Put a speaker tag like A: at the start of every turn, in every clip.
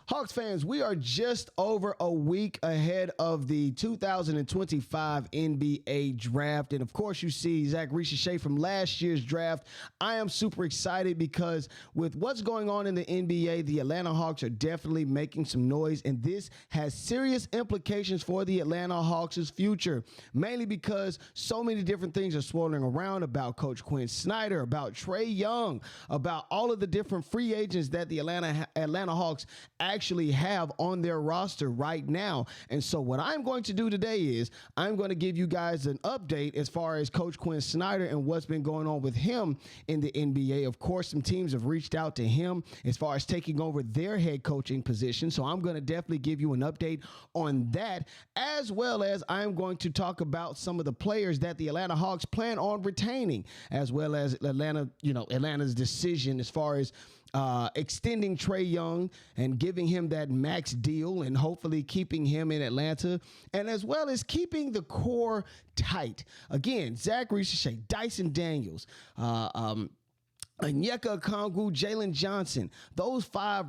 A: Hawks fans, we are just over a week ahead of the 2025 NBA draft. And of course, you see Zaccharie Risacher from last year's draft. I am super excited because with what's going on in the NBA, the Atlanta Hawks are definitely making some noise. And this has serious implications for the Atlanta Hawks' future, mainly because so many different things are swirling around about Coach Quin Snyder, about Trae Young, about all of the different free agents that the Atlanta Hawks actually have on their roster right now. And so what I'm going to do today is I'm going to give you guys an update as far as Coach Quin Snyder and what's been going on with him in the NBA. Of course, some teams have reached out to him as far as taking over their head coaching position. So I'm going to definitely give you an update on that, as well as I'm going to talk about some of the players that the Atlanta Hawks plan on retaining, as well as Atlanta's decision as far as extending Trae Young and giving him that max deal and hopefully keeping him in Atlanta, and as well as keeping the core tight. Again, Zaccharie Risacher, Dyson Daniels, Onyeka Okongwu, Jalen Johnson. Those five,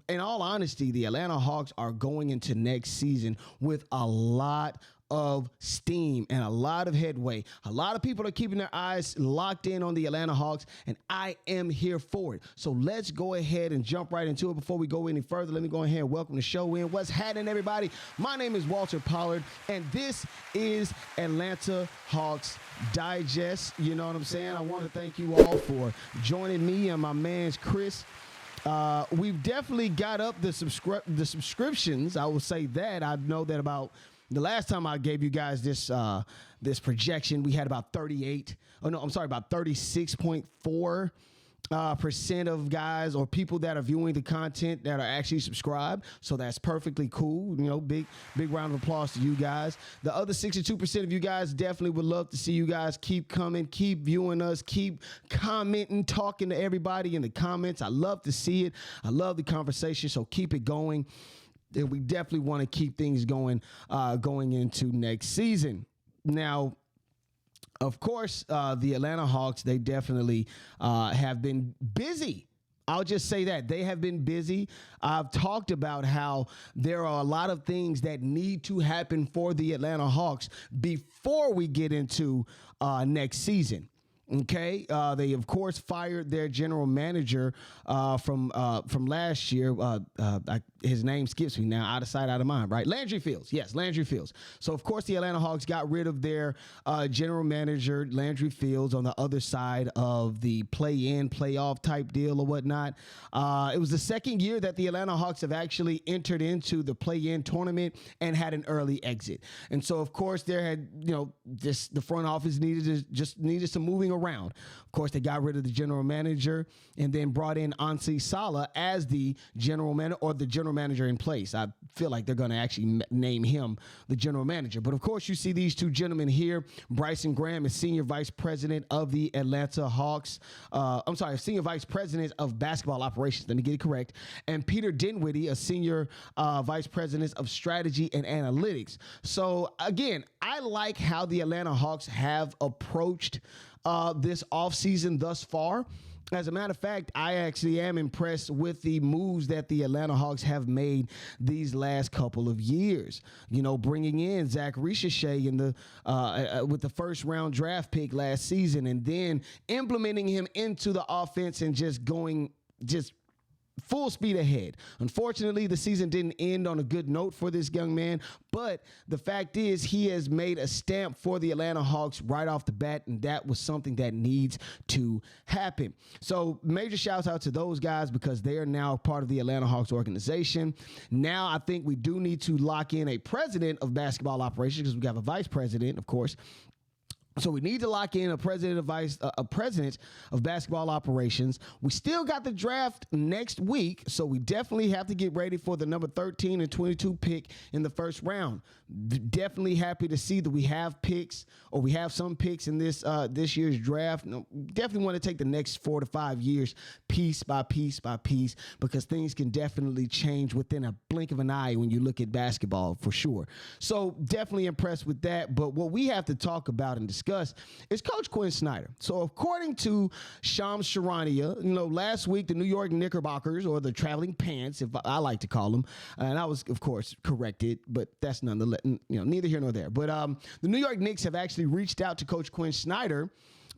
A: in all honesty, the Atlanta Hawks are going into next season with a lot of steam and a lot of headway. A lot of people are keeping their eyes locked in on the Atlanta Hawks, and I am here for it. So let's go ahead and jump right into it. Before we go any further, let me go ahead and welcome the show in. What's happening, everybody? My name is Walter Pollard, and this is Atlanta Hawks Digest. You know what I'm saying? I want to thank you all for joining me and my man's Chris. We've definitely got up the subscriptions. I will say that. I know that about the last time I gave you guys this projection, we had about 36.4% of guys or people that are viewing the content that are actually subscribed. So that's perfectly cool. You know, big round of applause to you guys. The other 62% of you guys definitely would love to see you guys keep coming, keep viewing us, keep commenting, talking to everybody in the comments. I love to see it. I love the conversation. So keep it going. And we definitely want to keep things going into next season. Now, of course, the Atlanta Hawks, they definitely have been busy. I'll just say that. They have been busy. I've talked about how there are a lot of things that need to happen for the Atlanta Hawks before we get into next season. Okay, they of course fired their general manager from last year. His name skips me now, out of sight, out of mind. Right, Landry Fields. Yes, Landry Fields. So of course the Atlanta Hawks got rid of their general manager, Landry Fields, on the other side of the play-in, playoff type deal or whatnot. It was the second year that the Atlanta Hawks have actually entered into the play-in tournament and had an early exit. And so of course there had the front office needed some moving around. Of course, they got rid of the general manager and then brought in Anssi Sala as the general manager, or the general manager in place. I feel like they're going to actually name him the general manager. But of course, you see these two gentlemen here. Bryson Graham is senior vice president of the Atlanta Hawks. Senior vice president of basketball operations. Let me get it correct. And Peter Dinwiddie, a senior vice president of strategy and analytics. So again, I like how the Atlanta Hawks have approached this offseason thus far. As a matter of fact, I actually am impressed with the moves that the Atlanta Hawks have made these last couple of years. You know, bringing in Zaccharie Risacher with the first round draft pick last season, and then implementing him into the offense and just full speed ahead. Unfortunately, the season didn't end on a good note for this young man, but the fact is he has made a stamp for the Atlanta Hawks right off the bat, and that was something that needs to happen. So major shouts out to those guys because they are now part of the Atlanta Hawks organization. Now I think we do need to lock in a president of basketball operations because we have a vice president, of course. So we need to lock in a president of basketball operations. We still got the draft next week, so we definitely have to get ready for the number 13 and 22 pick in the first round. Definitely happy to see that we have picks, or we have some picks in this year's draft. Definitely want to take the next 4 to 5 years piece by piece by piece, because things can definitely change within a blink of an eye when you look at basketball, for sure. So definitely impressed with that. But what we have to talk about and discuss discuss is Coach Quin Snyder. So according to Shams Charania, last week the New York Knickerbockers, or the Traveling Pants, if I like to call them, and I was of course corrected, but that's nonetheless, neither here nor there. But the New York Knicks have actually reached out to Coach Quin Snyder.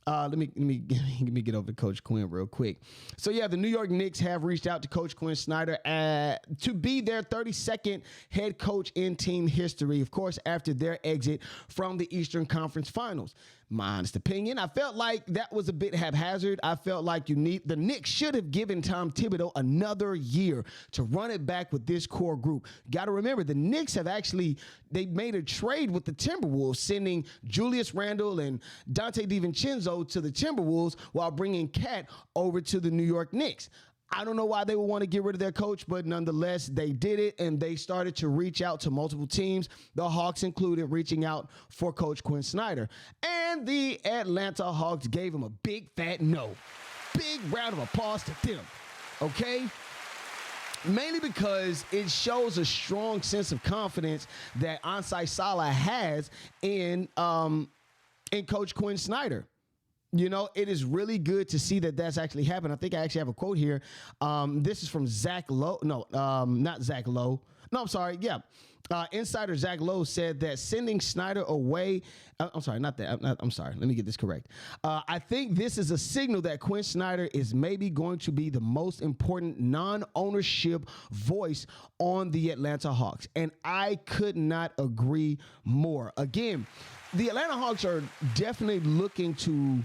A: Let me get over to Coach Quin real quick. So yeah, the New York Knicks have reached out to Coach Quin Snyder to be their 32nd head coach in team history, of course, after their exit from the Eastern Conference Finals. My honest opinion, I felt like that was a bit haphazard. I felt like the Knicks should have given Tom Thibodeau another year to run it back with this core group. Got to remember, the Knicks have they made a trade with the Timberwolves, sending Julius Randle and Dante DiVincenzo to the Timberwolves while bringing Cat over to the New York Knicks. I don't know why they would want to get rid of their coach, but nonetheless, they did it, and they started to reach out to multiple teams, the Hawks included, reaching out for Coach Quin Snyder. And the Atlanta Hawks gave him a big fat no. Big round of applause to them, okay? Mainly because it shows a strong sense of confidence that Ansai Salah has in Coach Quin Snyder. It is really good to see that that's actually happened. I think I actually have a quote here. This is from Zach Lowe. No, not Zach Lowe. No, I'm sorry. Yeah. Insider Zach Lowe said that sending Snyder away. I'm sorry, not that. I'm sorry. Let me get this correct. I think this is a signal that Quinn Snyder is maybe going to be the most important non-ownership voice on the Atlanta Hawks. And I could not agree more. Again, the Atlanta Hawks are definitely looking to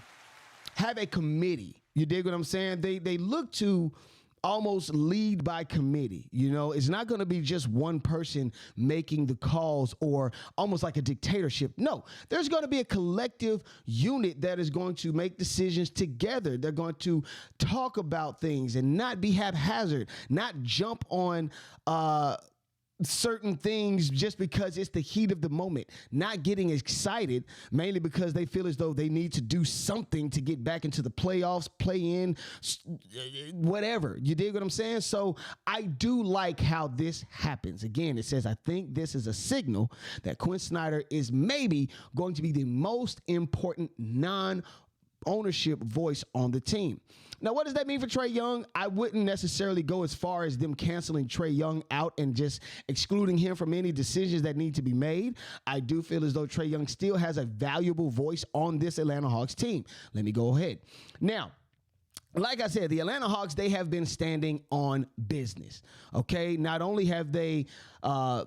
A: have a committee. You dig what I'm saying? They look to almost lead by committee. It's not going to be just one person making the calls or almost like a dictatorship. No, there's going to be a collective unit that is going to make decisions together. They're going to talk about things and not be haphazard, not jump on certain things just because it's the heat of the moment, not getting excited mainly because they feel as though they need to do something to get back into the playoffs, play in, whatever. You dig what I'm saying? So I do like how this happens. Again, it says, I think this is a signal that Quinn Snyder is maybe going to be the most important non-ownership voice on the team. Now, what does that mean for Trae Young? I wouldn't necessarily go as far as them canceling Trae Young out and just excluding him from any decisions that need to be made. I do feel as though Trae Young still has a valuable voice on this Atlanta Hawks team. Let me go ahead. Now, like I said, the Atlanta Hawks, they have been standing on business, okay? Not only have they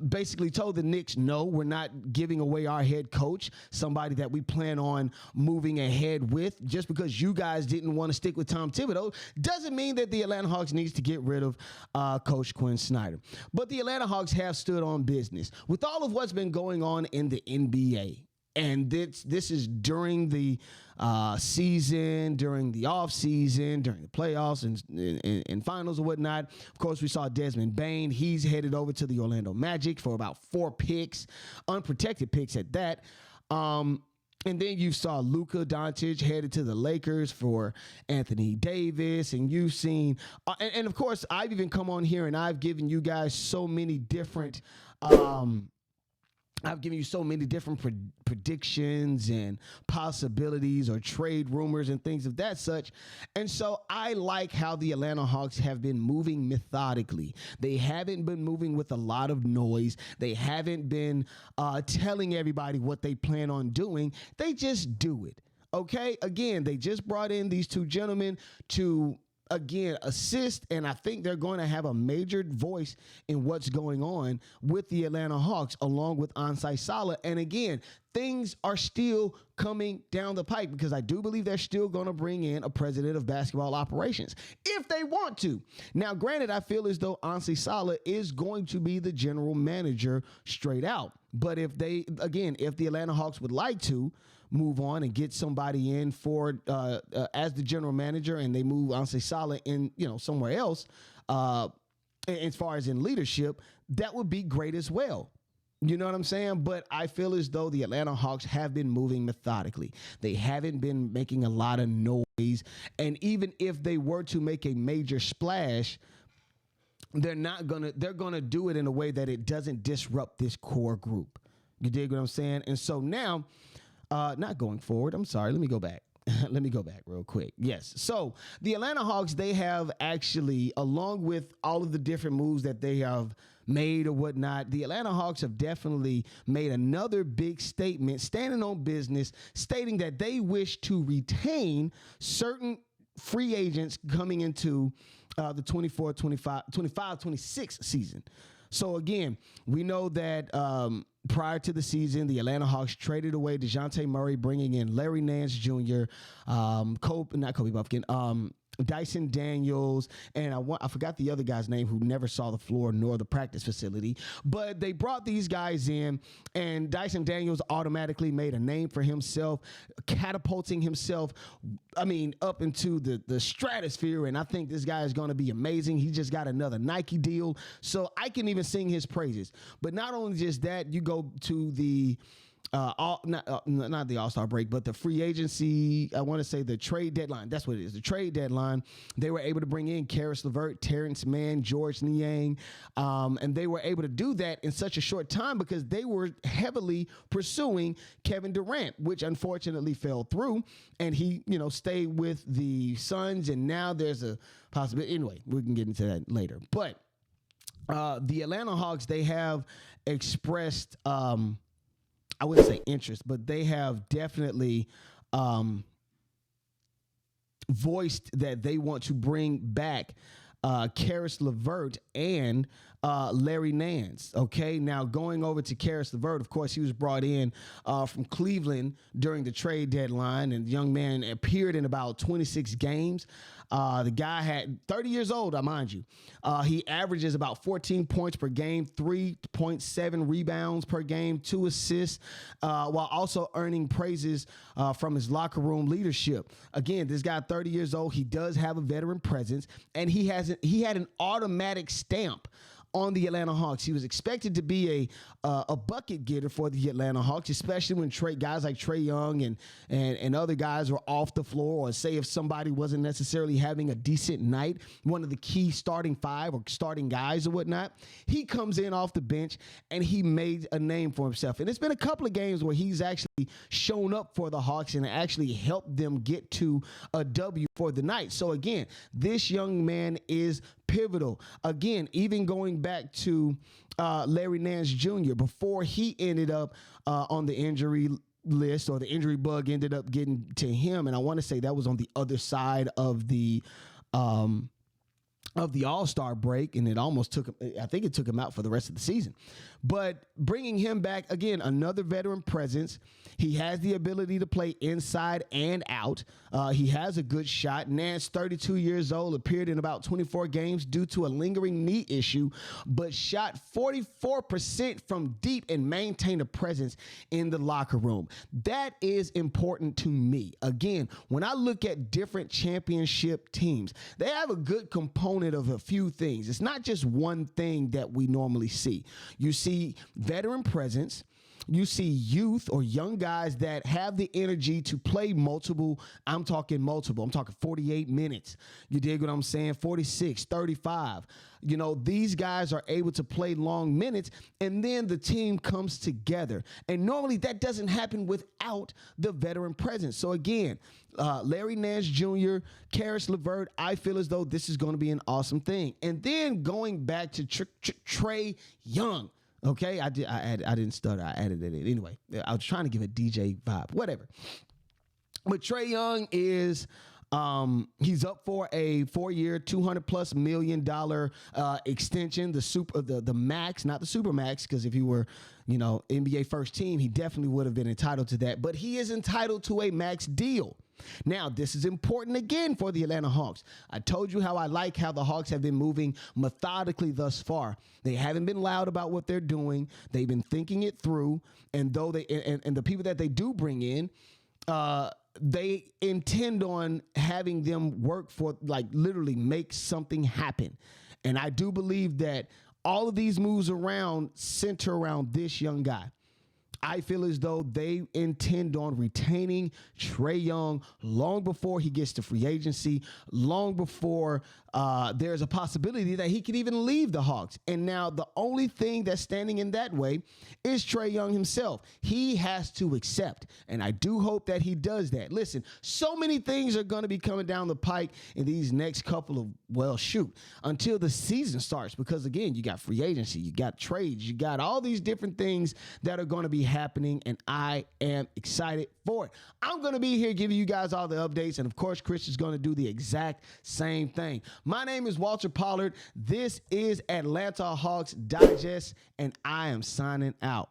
A: basically told the Knicks, no, we're not giving away our head coach, somebody that we plan on moving ahead with. Just because you guys didn't want to stick with Tom Thibodeau doesn't mean that the Atlanta Hawks needs to get rid of Coach Quin Snyder. But the Atlanta Hawks have stood on business. With all of what's been going on in the NBA, and this is during the season, during the offseason, during the playoffs and finals and whatnot. Of course, we saw Desmond Bane. He's headed over to the Orlando Magic for about 4 picks, unprotected picks at that. And then you saw Luka Doncic headed to the Lakers for Anthony Davis. And you've seen, and of course, I've even come on here and I've given you guys so many different predictions and possibilities or trade rumors and things of that such. And so I like how the Atlanta Hawks have been moving methodically. They haven't been moving with a lot of noise. They haven't been telling everybody what they plan on doing. They just do it. Okay? Again, they just brought in these two gentlemen to assist, and I think they're going to have a major voice in what's going on with the Atlanta Hawks, along with Ansai Salah. And again, things are still coming down the pipe because I do believe they're still going to bring in a president of basketball operations if they want to. Now, granted, I feel as though Ansai Salah is going to be the general manager straight out. But if the Atlanta Hawks would like to move on and get somebody in for as the general manager, and they move Ansai Salah in, somewhere else, as far as in leadership, that would be great as well. You know what I'm saying? But I feel as though the Atlanta Hawks have been moving methodically. They haven't been making a lot of noise. And even if they were to make a major splash, they're going to do it in a way that it doesn't disrupt this core group. You dig what I'm saying? And so now, Not going forward. I'm sorry. Let me go back. Let me go back real quick. Yes. So the Atlanta Hawks, they have actually, along with all of the different moves that they have made or whatnot, the Atlanta Hawks have definitely made another big statement, standing on business, stating that they wish to retain certain free agents coming into the 25-26 season. So again, we know that prior to the season, the Atlanta Hawks traded away DeJounte Murray, bringing in Larry Nance Jr., Dyson Daniels, and I forgot the other guy's name who never saw the floor nor the practice facility. But they brought these guys in, and Dyson Daniels automatically made a name for himself, catapulting himself, up into the stratosphere. And I think this guy is going to be amazing. He just got another Nike deal, so I can even sing his praises. But not only just that, you go to the not the All-Star break, but the free agency, I want to say the trade deadline. That's what it is, the trade deadline. They were able to bring in Caris Levert, Terrence Mann, George Niang, and they were able to do that in such a short time because they were heavily pursuing Kevin Durant, which unfortunately fell through, and he, stayed with the Suns, and now there's a possibility. Anyway, we can get into that later. But the Atlanta Hawks, they have expressed I wouldn't say interest, but they have definitely voiced that they want to bring back Caris Levert and Larry Nance. Okay, now going over to Caris Levert, of course, he was brought in from Cleveland during the trade deadline, and the young man appeared in about 26 games. The guy had 30 years old, mind you. He averages about 14 points per game, 3.7 rebounds per game, 2 assists, while also earning praises from his locker room leadership. Again, this guy, 30 years old, he does have a veteran presence, and he had an automatic stamp on the Atlanta Hawks. He was expected to be a bucket getter for the Atlanta Hawks, especially when guys like Trae Young and other guys were off the floor, or say if somebody wasn't necessarily having a decent night, one of the key starting five or starting guys or whatnot, he comes in off the bench and he made a name for himself. And it's been a couple of games where he's actually shown up for the Hawks and actually helped them get to a W for the night. So again, this young man is pivotal. Again, even going back to Larry Nance Jr., before he ended up on the injury list, or the injury bug ended up getting to him, and I want to say that was on the other side of the All-Star break, and it almost took him, I think it took him out for the rest of the season. But bringing him back, again, another veteran presence. He has the ability to play inside and out. He has a good shot. Nance, 32 years old, appeared in about 24 games due to a lingering knee issue, but shot 44% from deep and maintained a presence in the locker room. That is important to me. Again, when I look at different championship teams, they have a good component of a few things. It's not just one thing that we normally see. You see veteran presence. You see youth or young guys that have the energy to play multiple. I'm talking 48 minutes. You dig what I'm saying? 46, 35. These guys are able to play long minutes, and then the team comes together. And normally that doesn't happen without the veteran presence. So again, Larry Nance Jr., Caris Levert, I feel as though this is going to be an awesome thing. And then going back to Trae Young. Okay, I didn't stutter. I added it in. Anyway, I was trying to give a DJ vibe, whatever. But Trae Young is, he's up for a 4-year, $200+ million extension. The max, not the super max, because if he were, NBA first team, he definitely would have been entitled to that. But he is entitled to a max deal. Now, this is important again for the Atlanta Hawks. I told you how I like how the Hawks have been moving methodically thus far. They haven't been loud about what they're doing. They've been thinking it through. And though and the people that they do bring in, they intend on having them work for, literally make something happen. And I do believe that all of these moves center around this young guy. I feel as though they intend on retaining Trae Young long before he gets to free agency, long before there's a possibility that he could even leave the Hawks. And now the only thing that's standing in that way is Trae Young himself. He has to accept, and I do hope that he does that. Listen, so many things are going to be coming down the pike in these next couple of, until the season starts, because again, you got free agency, you got trades, you got all these different things that are going to be happening, and I am excited for it. I'm going to be here giving you guys all the updates, and of course, Chris is going to do the exact same thing. My name is Walter Pollard. This is Atlanta Hawks Digest, and I am signing out.